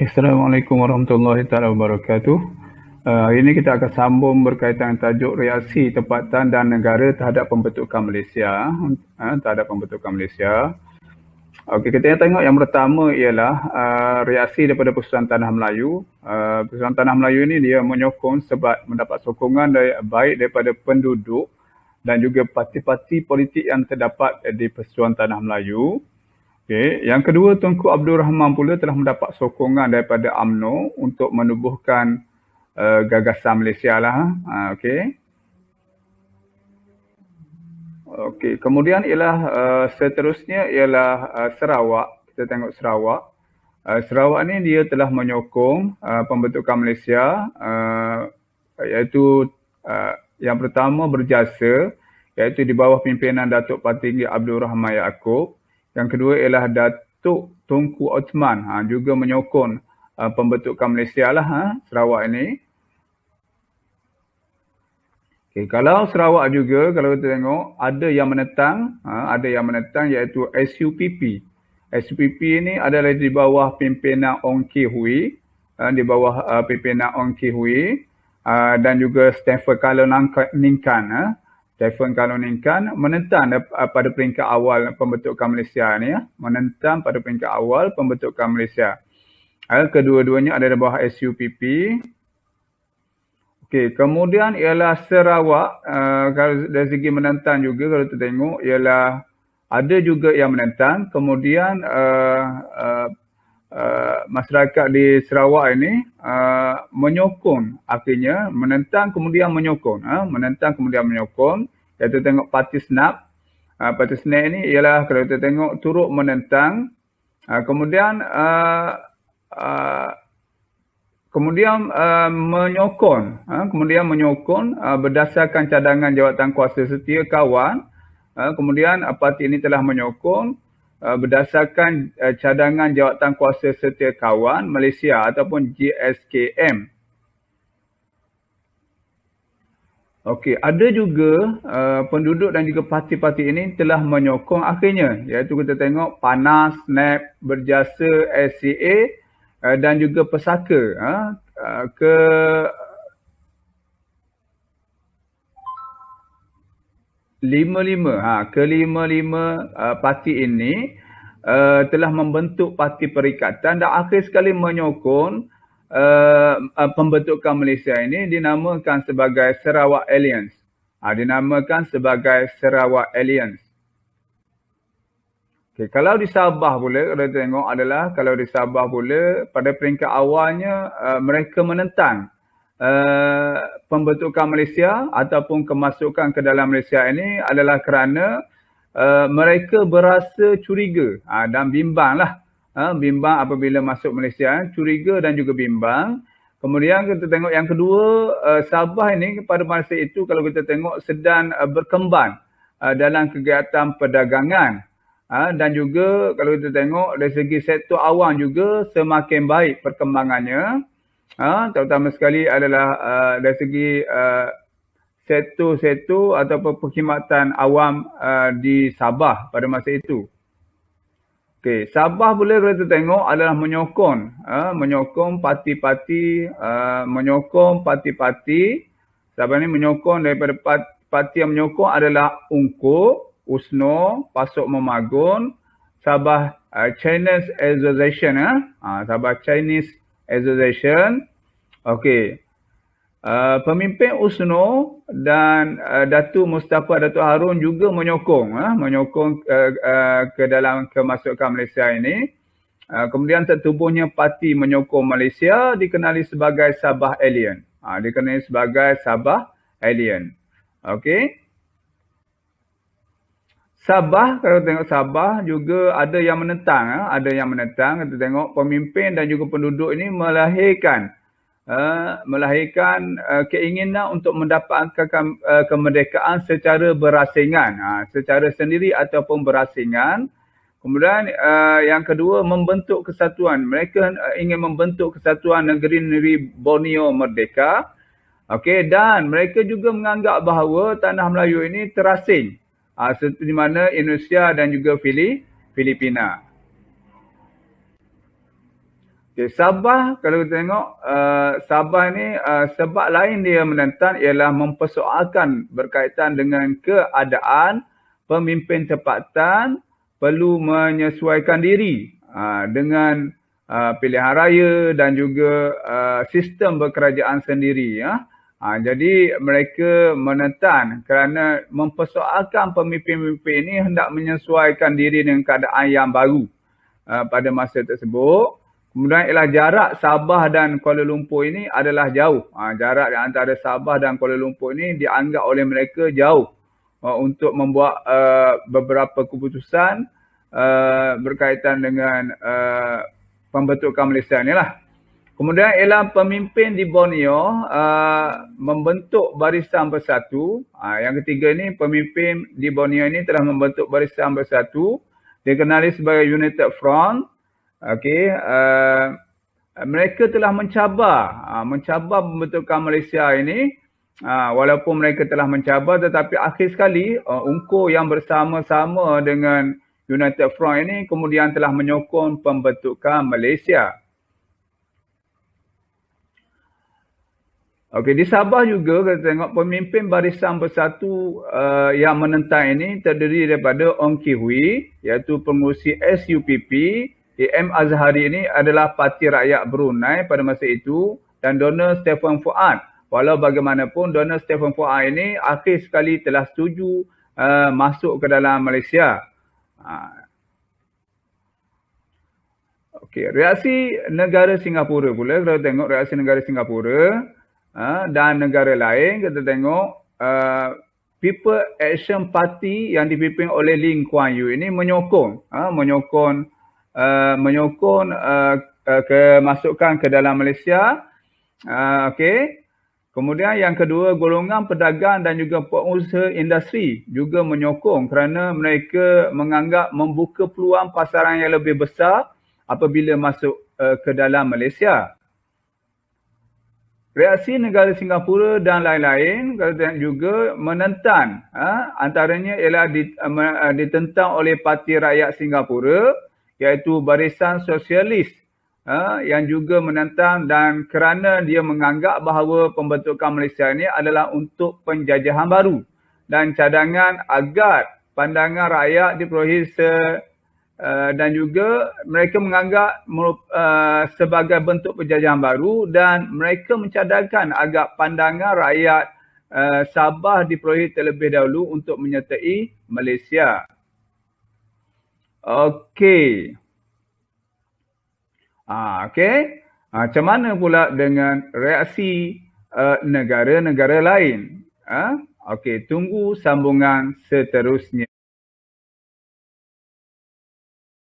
Assalamualaikum warahmatullahi taala wabarakatuh. Hari ini kita akan sambung berkaitan tajuk reaksi tempatan dan negara terhadap pembentukan Malaysia. Okey, kita tengok yang pertama ialah reaksi daripada Persatuan Tanah Melayu. Persatuan Tanah Melayu ini dia menyokong sebab mendapat sokongan baik daripada penduduk dan juga parti-parti politik yang terdapat di Persatuan Tanah Melayu. Okay. Yang kedua, Tunku Abdul Rahman pula telah mendapat sokongan daripada UMNO untuk menubuhkan gagasan Malaysia lah. Okay. Okey, kemudian ialah seterusnya ialah Sarawak. Kita tengok Sarawak. Sarawak ni dia telah menyokong pembentukan Malaysia, iaitu yang pertama berjasa, iaitu di bawah pimpinan Datuk Patinggi Abdul Rahman Yaakob. Yang kedua ialah Datuk Tunku Osman, juga menyokong pembentukan Malaysia lah, Sarawak ini. Okay, kalau Sarawak juga, kalau kita tengok, ada yang menentang iaitu SUPP. SUPP ini adalah di bawah pimpinan Ong Kee Hui, dan juga Stephen Kaloningkan. Stephen Kaloningkan menentang pada peringkat awal pembentukan Malaysia ni, menentang pada peringkat awal pembentukan Malaysia. Kedua-duanya ada di bawah SUPP. Okey, kemudian ialah Sarawak, kalau dari segi menentang juga kalau kita tengok ialah ada juga yang menentang. Kemudian masyarakat di Sarawak ini menyokong, akhirnya menentang kemudian menyokong, iaitu tengok Parti Snap. Parti Snap ini ialah kalau kita tengok turut menentang, kemudian menyokong berdasarkan cadangan jawatan kuasa setia kawan. Kemudian parti ini telah menyokong berdasarkan cadangan jawatan kuasa setia kawan Malaysia ataupun GSKM. Okey, ada juga penduduk dan juga parti-parti ini telah menyokong akhirnya, iaitu kita tengok PANAS, SNAP, Berjasa, SCA dan juga Pesaka. Kelima parti ini telah membentuk parti perikatan dan akhir sekali menyokong pembentukan Malaysia ini dinamakan sebagai Sarawak Alliance. Okay, kalau di Sabah pula, kalau tengok adalah kalau di Sabah pula pada peringkat awalnya mereka menentang pembentukan Malaysia ataupun kemasukan ke dalam Malaysia ini adalah kerana mereka berasa curiga dan bimbang lah. Bimbang apabila masuk Malaysia, curiga dan juga bimbang. Kemudian kita tengok yang kedua, Sabah ini pada masa itu kalau kita tengok sedang berkembang dalam kegiatan perdagangan. Dan juga kalau kita tengok dari segi sektor awam juga semakin baik perkembangannya. Terutama sekali adalah dari segi sektor ataupun perkhidmatan awam di Sabah pada masa itu. Okey, Sabah pula kalau kita tengok adalah menyokong parti-parti. Sabah ni menyokong daripada parti yang menyokong adalah UNKUR, USNO, Pasok Memagun, Sabah Chinese Association. Sabah Chinese Association. Okey. Pemimpin USNO dan Datuk Mustafa Datuk Harun juga menyokong ke dalam kemasukan Malaysia ini. Kemudian tertubuhnya parti menyokong Malaysia dikenali sebagai Sabah Alliance. Okey. Sabah, kalau tengok Sabah juga ada yang menentang. Kita tengok pemimpin dan juga penduduk ini melahirkan keinginan untuk mendapatkan kemerdekaan secara berasingan, secara sendiri ataupun berasingan. Kemudian yang kedua, membentuk kesatuan. Mereka ingin membentuk kesatuan negeri Borneo Merdeka. Okey, dan mereka juga menganggap bahawa tanah Melayu ini terasing. Seperti mana Indonesia dan juga Filipina. Okay, Sabah kalau kita tengok Sabah ni sebab lain dia menentang ialah mempersoalkan berkaitan dengan keadaan pemimpin tempatan perlu menyesuaikan diri dengan pilihan raya dan juga sistem berkerajaan sendiri. Jadi mereka menentang kerana mempersoalkan pemimpin-pemimpin ini hendak menyesuaikan diri dengan keadaan yang baru pada masa tersebut. Kemudian ialah jarak Sabah dan Kuala Lumpur ini adalah jauh. Jarak di antara Sabah dan Kuala Lumpur ini dianggap oleh mereka jauh untuk membuat beberapa keputusan berkaitan dengan pembentukan Malaysia ni lah. Kemudian ialah pemimpin di Borneo membentuk barisan bersatu. Yang ketiga ni, pemimpin di Borneo ini telah membentuk barisan bersatu dikenali sebagai United Front. Okey, mereka telah mencabar pembentukan Malaysia ini. Walaupun mereka telah mencabar, tetapi akhir sekali UNCO yang bersama-sama dengan United Front ini kemudian telah menyokong pembentukan Malaysia. Okey, di Sabah juga kita tengok pemimpin Barisan Bersatu yang menentang ini terdiri daripada Ong Ki Hui, iaitu pengurusi SUPP. M. Azhari ini adalah Parti Rakyat Brunei pada masa itu, dan Donald Stephen Fuad. Walau bagaimanapun, Donald Stephen Fuad ini akhir sekali telah setuju masuk ke dalam Malaysia. Okey, reaksi negara Singapura pula, kalau tengok reaksi negara Singapura dan negara lain, kita tengok People Action Party yang dipimpin oleh Lee Kuan Yew ini menyokong kemasukan ke dalam Malaysia. Okey. Kemudian yang kedua, golongan pedagang dan juga pengusaha industri juga menyokong kerana mereka menganggap membuka peluang pasaran yang lebih besar apabila masuk ke dalam Malaysia. Reaksi negara Singapura dan lain-lain juga menentang. Antaranya ialah ditentang oleh Parti Rakyat Singapura, iaitu Barisan Sosialis yang juga menentang, dan kerana dia menganggap bahawa pembentukan Malaysia ini adalah untuk penjajahan baru dan cadangan agar pandangan rakyat diperolehi dan juga mereka menganggap sebagai bentuk penjajahan baru, dan mereka mencadangkan agar pandangan rakyat Sabah diperolehi terlebih dahulu untuk menyertai Malaysia. Okey. Okey. Macam mana pula dengan reaksi negara-negara lain? Okey, tunggu sambungan seterusnya.